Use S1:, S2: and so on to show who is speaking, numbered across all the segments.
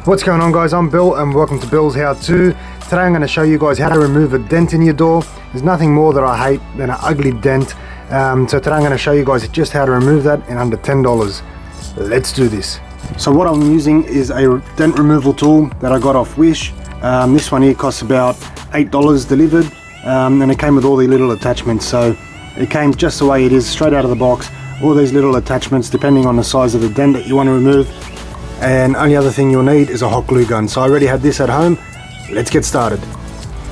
S1: What's going on, guys? I'm Bill and welcome to Bill's How To. Today I'm going to show you guys how to remove a dent in your door. There's nothing more that I hate than an ugly dent. So today I'm going to show you guys just how to remove that in under $10. Let's do this. So what I'm using is a dent removal tool that I got off Wish. This one here costs about $8 delivered, and it came with all the little attachments. So it came just the way it is, straight out of the box. All these little attachments depending on the size of the dent that you want to remove. And only other thing you'll need is a hot glue gun. So I already had this at home. Let's get started.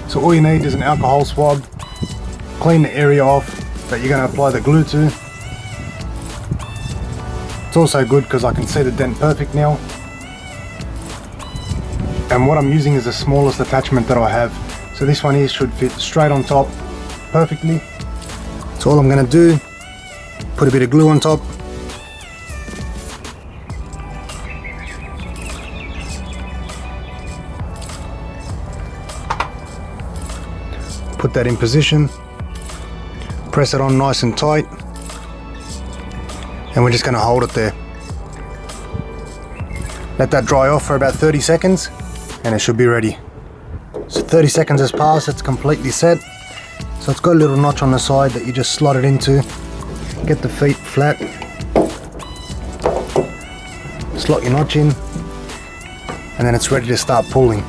S1: So all you need is an alcohol swab. Clean the area off that you're going to apply the glue to. It's also good because I can see the dent perfect now. And what I'm using is the smallest attachment that I have. So this one here should fit straight on top perfectly. So all I'm going to do, put a bit of glue on top. Put that in position, press it on nice and tight, and we're just going to hold it there. Let that dry off for about 30 seconds and it should be ready. So 30 seconds has passed, it's completely set. So it's got a little notch on the side that you just slot it into. Get the feet flat, slot your notch in, and then it's ready to start pulling.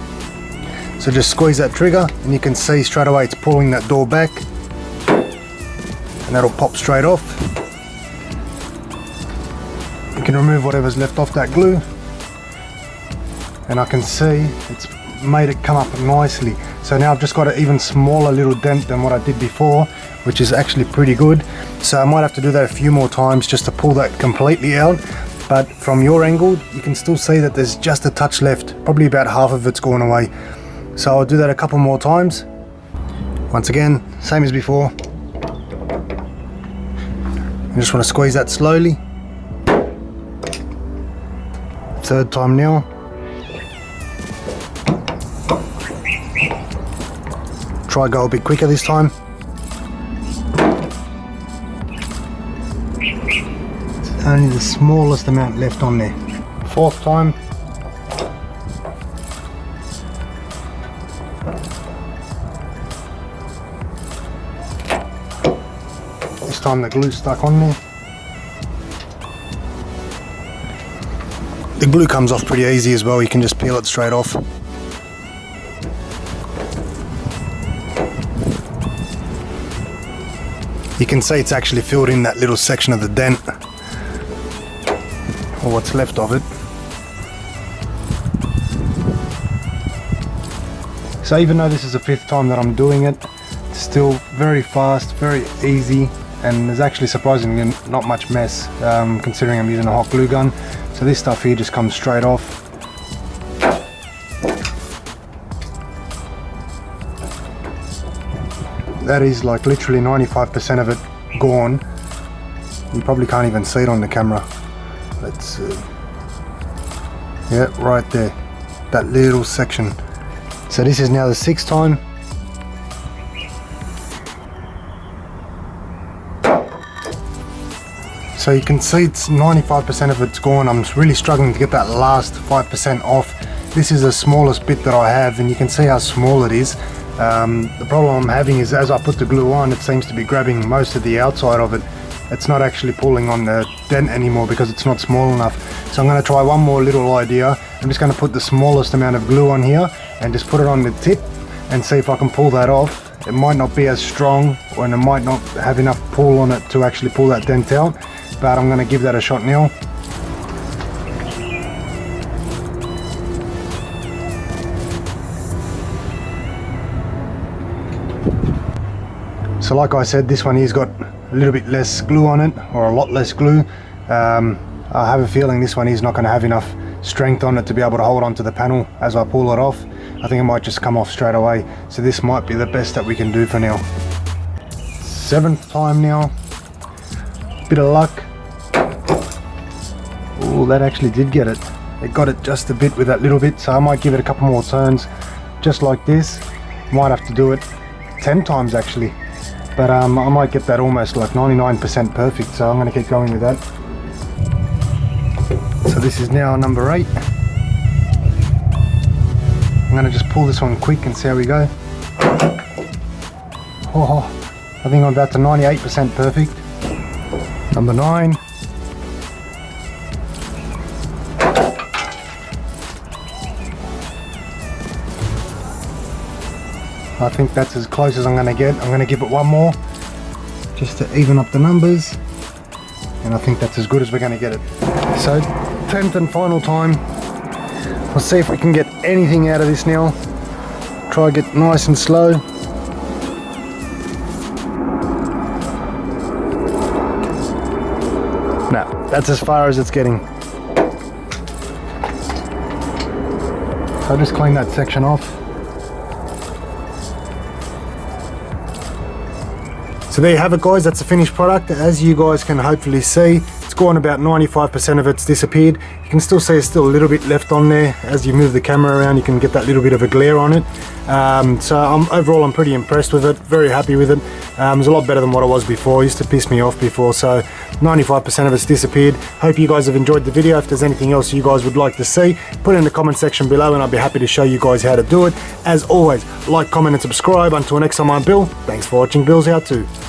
S1: So just squeeze that trigger and you can see straight away it's pulling that door back, and that'll pop straight off. You can remove whatever's left off that glue, and I can see it's made it come up nicely. So now I've just got an even smaller little dent than what I did before, which is actually pretty good. So I might have to do that a few more times just to pull that completely out. But from your angle you can still see that there's just a touch left, probably about half of it's gone away. So I'll do that a couple more times. Once again, same as before. I just want to squeeze that slowly. Third time now. Try go a bit quicker this time. It's only the smallest amount left on there. Fourth time. This time the glue stuck on there. The glue comes off pretty easy as well, you can just peel it straight off. You can see it's actually filled in that little section of the dent, or what's left of it. So even though this is the 5th time that I'm doing it, it's still very fast, very easy, and there's actually surprisingly not much mess considering I'm using a hot glue gun. So this stuff here just comes straight off. That is like literally 95% of it gone. You probably can't even see it on the camera. Let's see. Yeah, right there, that little section. So this is now the 6th time. So you can see it's 95% of it's gone. I'm really struggling to get that last 5% off. This is the smallest bit that I have, and you can see how small it is. The problem I'm having is as I put the glue on, it seems to be grabbing most of the outside of it. It's not actually pulling on the dent anymore because it's not small enough. So I'm going to try one more little idea. I'm just going to put the smallest amount of glue on here and just put it on the tip and see if I can pull that off. It might not be as strong, and it might not have enough pull on it to actually pull that dent out, but I'm going to give that a shot now. So like I said, this one here's got a little bit less glue on it, or a lot less glue. I have a feeling this one is not going to have enough strength on it to be able to hold onto the panel as I pull it off. I think it might just come off straight away. So this might be the best that we can do for now. 7th time now. Bit of luck. Oh, that actually did get it. It got it just a bit with that little bit, so I might give it a couple more turns just like this. Might have to do it 10 times actually. But I might get that almost like 99% perfect, so I'm going to keep going with that. So this is now number 8. I'm going to just pull this one quick and see how we go. Oh, I think I'm about to 98% perfect. Number 9. I think that's as close as I'm going to get. I'm going to give it one more just to even up the numbers, and I think that's as good as we're going to get it. So 10th and final time. We'll see if we can get anything out of this now. Try get nice and slow. No, that's as far as it's getting. So I'll just clean that section off. So there you have it, guys, that's the finished product. As you guys can hopefully see, it's gone about 95% of it's disappeared. You can still see there's still a little bit left on there. As you move the camera around, you can get that little bit of a glare on it. So overall I'm pretty impressed with it, very happy with it. It was a lot better than what it was before. It used to piss me off before, so 95% of it's disappeared. Hope you guys have enjoyed the video. If there's anything else you guys would like to see, put it in the comment section below and I'll be happy to show you guys how to do it. As always, like, comment and subscribe. Until next time, I'm Bill. Thanks for watching Billshowto.